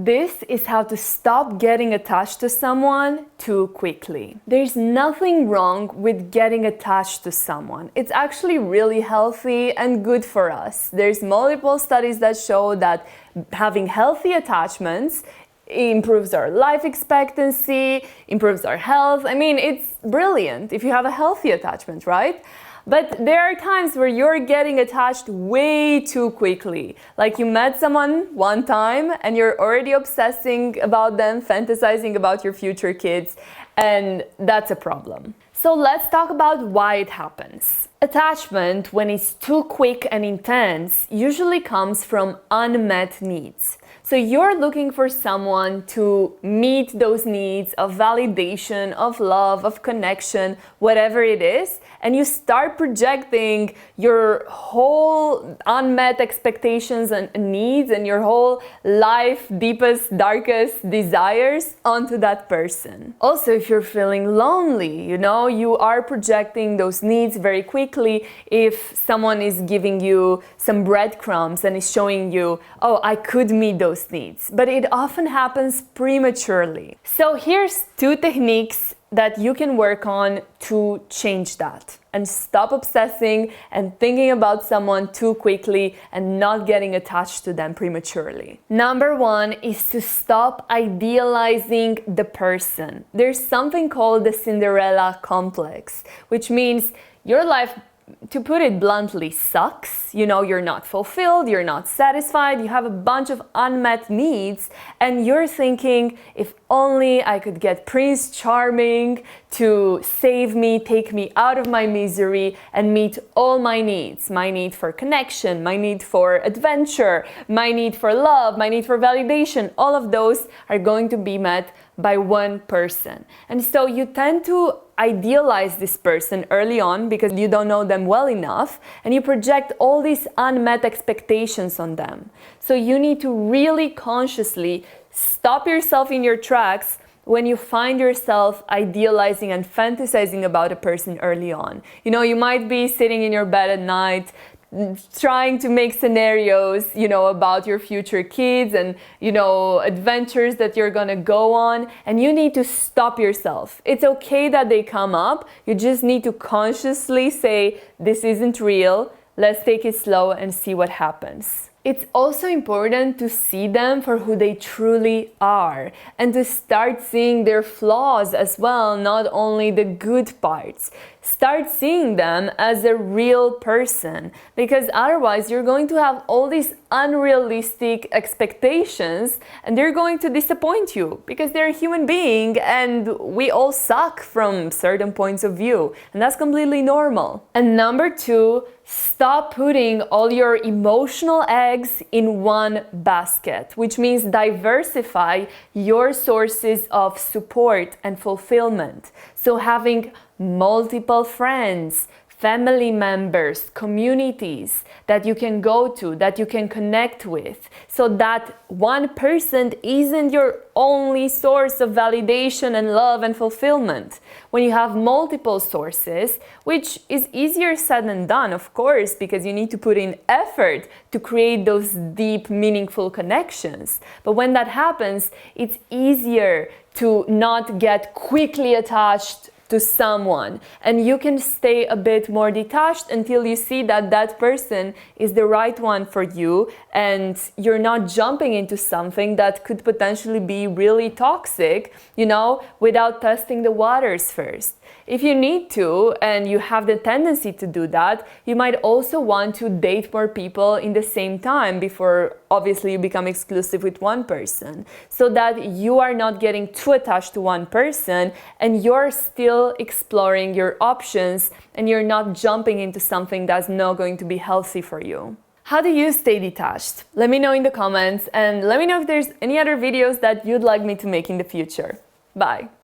This is how to stop getting attached to someone too quickly. There's nothing wrong with getting attached to someone. It's actually really healthy and good for us. There's multiple studies that show that having healthy attachments improves our life expectancy, improves our health. I mean, it's brilliant if you have a healthy attachment, right? But there are times where you're getting attached way too quickly. Like you met someone one time and you're already obsessing about them, fantasizing about your future kids, and that's a problem. So let's talk about why it happens. Attachment, when it's too quick and intense, usually comes from unmet needs. So you're looking for someone to meet those needs of validation, of love, of connection, whatever it is, and you start projecting your whole unmet expectations and needs and your whole life deepest, darkest desires onto that person. Also, if you're feeling lonely, you are projecting those needs very quickly. If someone is giving you some breadcrumbs and is showing you, oh, I could meet those needs, but it often happens prematurely. So here's 2 techniques that you can work on to change that and stop obsessing and thinking about someone too quickly and not getting attached to them prematurely. Number 1 is to stop idealizing the person. There's something called the Cinderella Complex, which means your life, to put it bluntly, sucks. You're not fulfilled, you're not satisfied, you have a bunch of unmet needs, and you're thinking, if only I could get Prince Charming to save me, take me out of my misery, and meet all my needs. My need for connection, my need for adventure, my need for love, my need for validation. All of those are going to be met by one person. And so you tend to idealize this person early on because you don't know them well enough, and you project all these unmet expectations on them. So you need to really consciously stop yourself in your tracks when you find yourself idealizing and fantasizing about a person early on. You might be sitting in your bed at night trying to make scenarios, about your future kids and, adventures that you're gonna go on, and you need to stop yourself. It's okay that they come up. You just need to consciously say, this isn't real. Let's take it slow and see what happens. It's also important to see them for who they truly are and to start seeing their flaws as well, not only the good parts. Start seeing them as a real person, because otherwise you're going to have all these unrealistic expectations and they're going to disappoint you because they're a human being and we all suck from certain points of view, and that's completely normal. And number 2, stop putting all your emotional eggs in one basket, which means diversify your sources of support and fulfillment. So having multiple friends, family members, communities that you can go to, that you can connect with, so that one person isn't your only source of validation and love and fulfillment. When you have multiple sources, which is easier said than done, of course, because you need to put in effort to create those deep, meaningful connections. But when that happens, it's easier to not get quickly attached to someone, and you can stay a bit more detached until you see that that person is the right one for you and you're not jumping into something that could potentially be really toxic, without testing the waters first. If you need to, and you have the tendency to do that, you might also want to date more people in the same time before obviously you become exclusive with one person, so that you are not getting too attached to one person and you're still exploring your options and you're not jumping into something that's not going to be healthy for you. How do you stay detached? Let me know in the comments, and let me know if there's any other videos that you'd like me to make in the future. Bye!